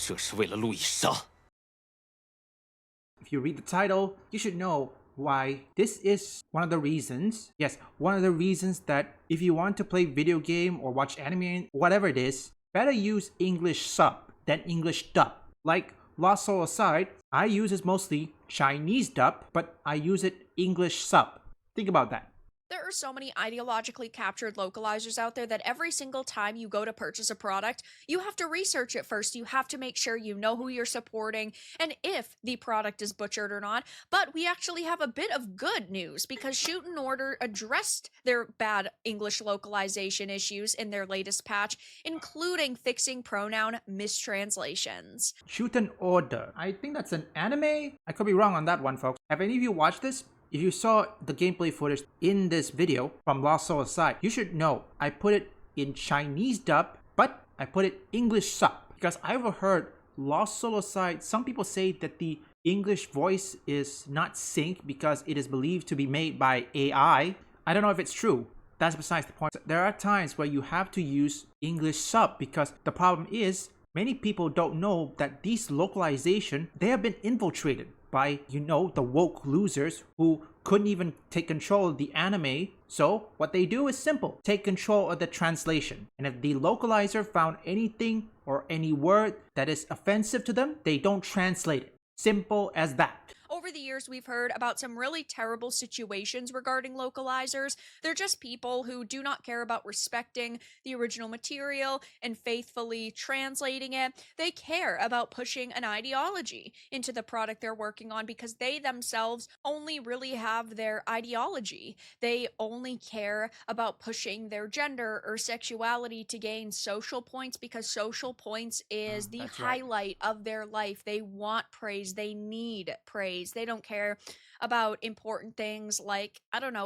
这是为了路易莎。If you read the title, you should know why this is one of the reasons. Yes, one of the reasons that if you want to play video game or watch anime, whatever it is, better use English sub than English dub. Like Lost Soul aside, I use it mostly Chinese dub, but I use it English sub. Think about that. There are so many ideologically captured localizers out there that every single time you go to purchase a product, you have to research it first. You have to make sure you know who you're supporting and if the product is butchered or not. But we actually have a bit of good news because Shoot and Order addressed their bad English localization issues in their latest patch, including fixing pronoun mistranslations. Shoot and Order. I think that's an anime. I could be wrong on that one, folks. Have any of you watched this? If you saw the gameplay footage in this video from Lost Soul aside, you should know I put it in Chinese dub, but I put it English sub because I overheard Lost Soul aside, some people say that the English voice is not synced because it is believed to be made by AI. I don't know if it's true. That's besides the point. There are times where you have to use English sub because the problem is many people don't know that these localization, they have been infiltrated by, the woke losers who couldn't even take control of the anime. So what they do is simple. Take control of the translation. And if the localizer found anything or any word that is offensive to them, they don't translate it. Simple as that. Over the years, we've heard about some really terrible situations regarding localizers. They're just people who do not care about respecting the original material and faithfully translating it. They care about pushing an ideology into the product they're working on because they themselves only really have their ideology. They only care about pushing their gender or sexuality to gain social points because social points is the highlight of their life. They want praise. They need praise. They don't care about important things like,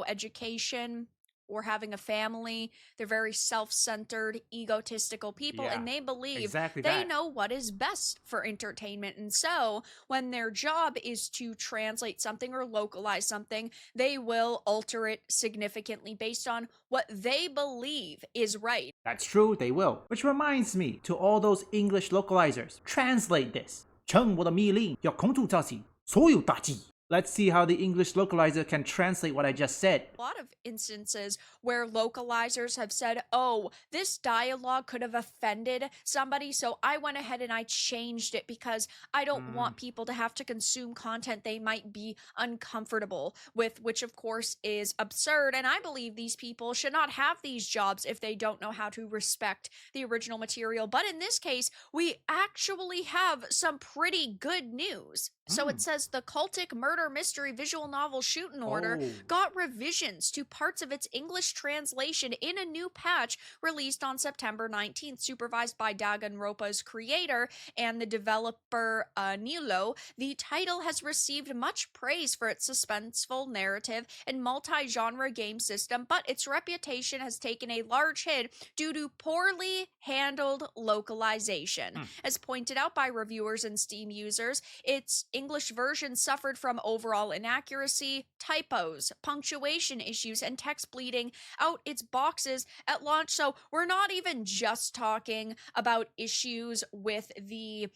education or having a family. They're very self-centered, egotistical people, and they believe they know what is best for entertainment. And so when their job is to translate something or localize something, they will alter it significantly based on what they believe is right. That's true, they will. Which reminds me to all those English localizers, translate this. 称我的密令要空中造起所有大计. Let's see how the English localizer can translate what I just said. A lot of instances where localizers have said, oh, this dialogue could have offended somebody, so I went ahead and I changed it because I don't want people to have to consume content they might be uncomfortable with, which of course is absurd. And I believe these people should not have these jobs if they don't know how to respect the original material. But in this case, we actually have some pretty good news. So it says the cultic murder mystery visual novel Shoot and Order got revisions to parts of its English translation in a new patch released on September 19th, supervised by Danganronpa's creator and the developer Nilo. The title has received much praise for its suspenseful narrative and multi-genre game system, but its reputation has taken a large hit due to poorly handled localization. As pointed out by reviewers and Steam users, its English version suffered from overall inaccuracy, typos, punctuation issues, and text bleeding out its boxes at launch. So we're not even just talking about issues with the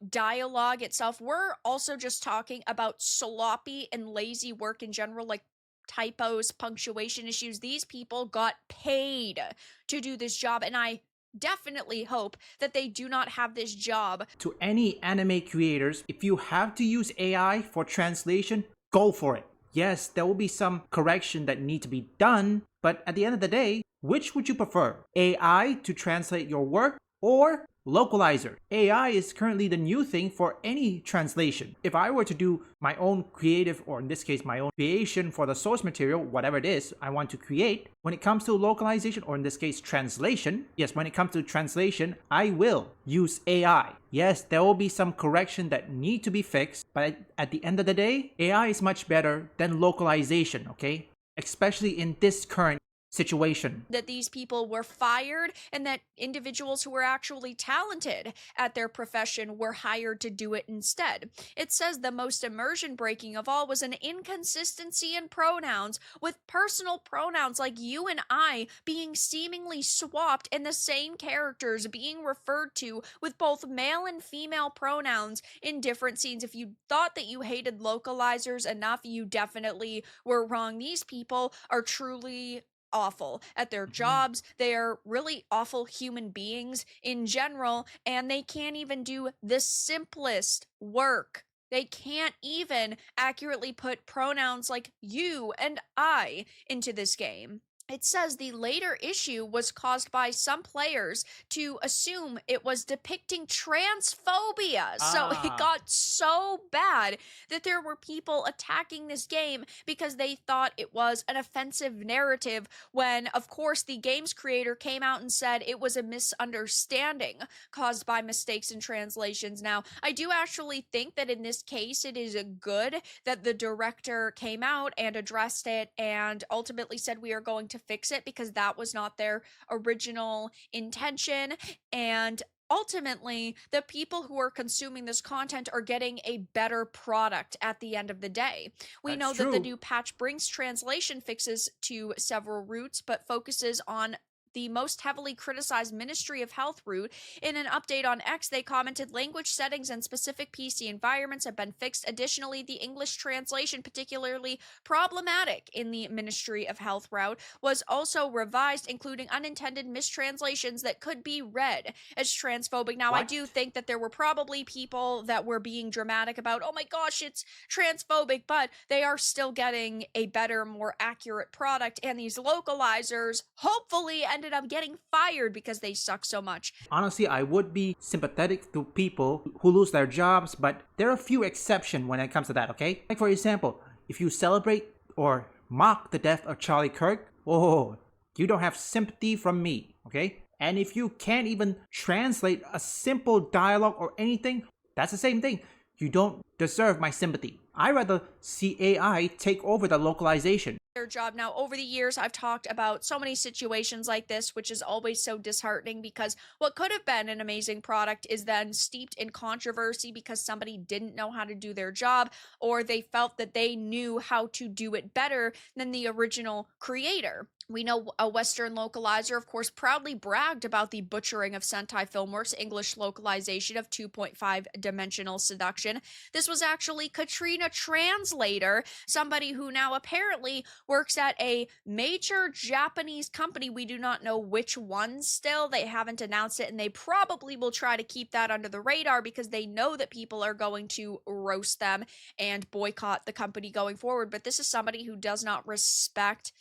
dialogue itself. We're also just talking about sloppy and lazy work in general, like typos, punctuation issues. These people got paid to do this job, and I definitely hope that they do not have this job. To any anime creators, if you have to use AI for translation, go for it. Yes, there will be some correction that need to be done, but at the end of the day, which would you prefer? AI to translate your work or localizer? AI is currently the new thing for any translation. If I were to do my own creative, or in this case my own creation for the source material, whatever it is I want to create, when it comes to localization, or in this case translation, yes, when it comes to translation, I will use AI. Yes, there will be some correction that need to be fixed, but at the end of the day, AI is much better than localization, okay? Especially in this current situation. That these people were fired and that individuals who were actually talented at their profession were hired to do it instead. It says the most immersion breaking of all was an inconsistency in pronouns, with personal pronouns like you and I being seemingly swapped and the same characters being referred to with both male and female pronouns in different scenes. If you thought that you hated localizers enough, you definitely were wrong. These people are truly awful at their jobs. They are really awful human beings in general, and they can't even do the simplest work. They can't even accurately put pronouns like you and I into this game. It says the later issue was caused by some players to assume it was depicting transphobia. So it got so bad that there were people attacking this game because they thought it was an offensive narrative, when, of course, the game's creator came out and said it was a misunderstanding caused by mistakes in translations. Now, I do actually think that in this case, it is good that the director came out and addressed it and ultimately said we are going to fix it, because that was not their original intention. And ultimately, the people who are consuming this content are getting a better product at the end of the day. We know that the new patch brings translation fixes to several routes, but focuses on the most heavily criticized Ministry of Health route. In an update on X, they commented language settings and specific PC environments have been fixed. Additionally, the English translation, particularly problematic in the Ministry of Health route, was also revised, including unintended mistranslations that could be read as transphobic. Now, I do think that there were probably people that were being dramatic about, oh my gosh, it's transphobic, but they are still getting a better, more accurate product, and these localizers hopefully ended up getting fired because they suck so much. Honestly, I would be sympathetic to people who lose their jobs, but there are a few exceptions when it comes to that, okay? Like, for example, if you celebrate or mock the death of Charlie Kirk, whoa, you don't have sympathy from me, okay? And if you can't even translate a simple dialogue or anything, that's the same thing. You don't deserve my sympathy. I'd rather see AI take over the localization. Their job. Now, over the years, I've talked about so many situations like this, which is always so disheartening, because what could have been an amazing product is then steeped in controversy because somebody didn't know how to do their job, or they felt that they knew how to do it better than the original creator. We know a Western localizer, of course, proudly bragged about the butchering of Sentai Filmworks' English localization of 2.5 Dimensional Seduction. This was actually Katrina Translator, somebody who now apparently works at a major Japanese company. We do not know which one still. They haven't announced it, and they probably will try to keep that under the radar because they know that people are going to roast them and boycott the company going forward. But this is somebody who does not respect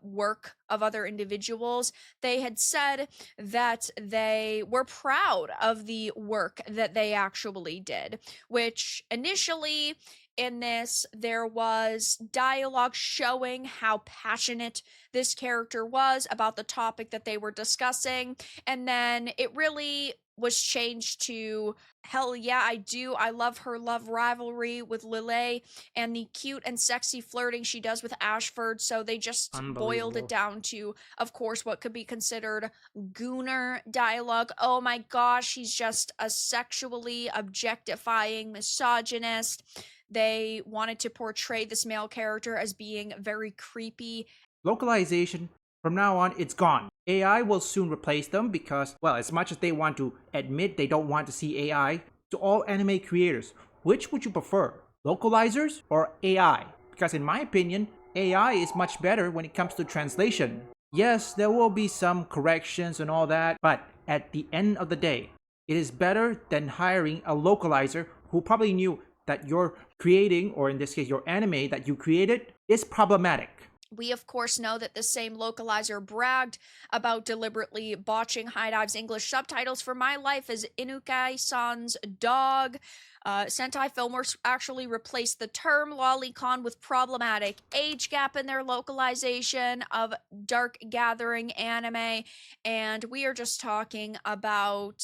work of other individuals. They had said that they were proud of the work that they actually did, which initially in this, there was dialogue showing how passionate this character was about the topic that they were discussing, and then it really was changed to, hell yeah, I do. I love her love rivalry with Lillet and the cute and sexy flirting she does with Ashford. So they just boiled it down to, of course, what could be considered gooner dialogue. Oh my gosh, he's just a sexually objectifying misogynist. They wanted to portray this male character as being very creepy. Localization, from now on, it's gone. AI will soon replace them because, well, as much as they want to admit they don't want to see AI, to all anime creators, which would you prefer? Localizers or AI? Because in my opinion, AI is much better when it comes to translation. Yes, there will be some corrections and all that, but at the end of the day, it is better than hiring a localizer who probably knew that you're creating, or in this case, your anime that you created, is problematic. We, of course, know that the same localizer bragged about deliberately botching High Dive's English subtitles for My Life as Inukai-san's dog. Sentai Filmworks actually replaced the term lolicon with problematic age gap in their localization of Dark Gathering anime, and we are just talking about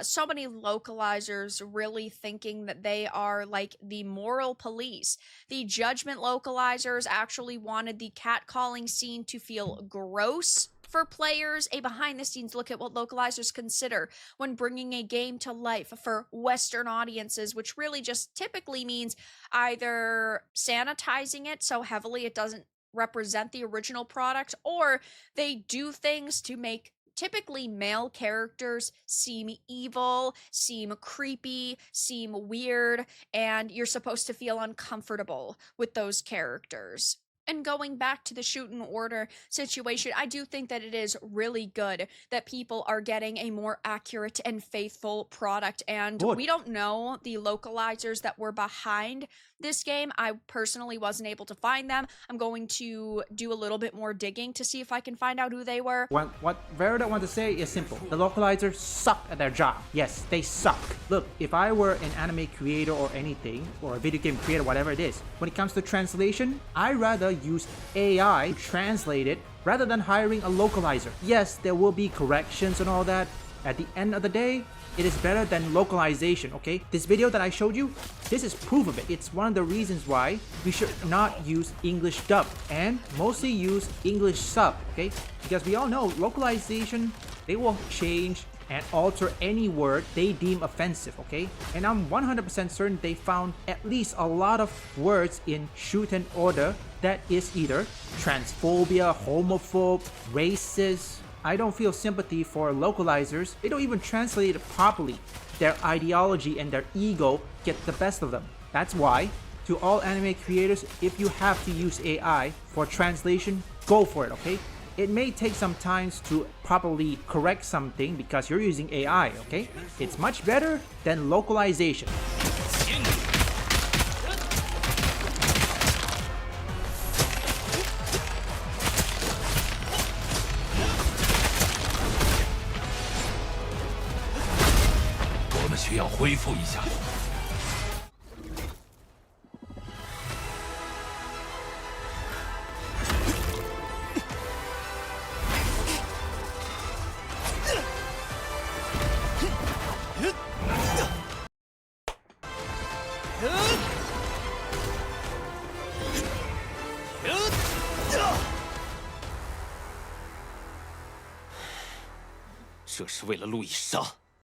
so many localizers really thinking that they are like the moral police. The Judgment localizers actually wanted the catcalling scene to feel gross for players. A behind the scenes look at what localizers consider when bringing a game to life for Western audiences, which really just typically means either sanitizing it so heavily it doesn't represent the original product, or they do things to make typically male characters seem evil, seem creepy, seem weird, and you're supposed to feel uncomfortable with those characters. And going back to the shoot and order situation, I do think that it is really good that people are getting a more accurate and faithful product. And Good. we don't know the localizers that were behind this game. I personally wasn't able to find them. I'm going to do a little bit more digging to see if I can find out who they were. What Verida want to say is simple. The localizers suck at their job. Yes, they suck. Look, if I were an anime creator or anything, or a video game creator, whatever it is, when it comes to translation, I'd rather use AI to translate it rather than hiring a localizer. Yes, there will be corrections and all that. At the end of the day, it is better than localization, okay? This video that I showed you, this is proof of it. It's one of the reasons why we should not use English dub and mostly use English sub, okay? Because we all know localization, they will change and alter any word they deem offensive, okay? And I'm 100% certain they found at least a lot of words in Shoot and Order that is either transphobia, homophobe, racist. I don't feel sympathy for localizers. They don't even translate it properly. Their ideology and their ego get the best of them. That's why, to all anime creators, if you have to use AI for translation, go for it, okay? It may take some time to properly correct something because you're using AI, okay? It's much better than localization. 我们需要恢复一下。这是为了路易莎。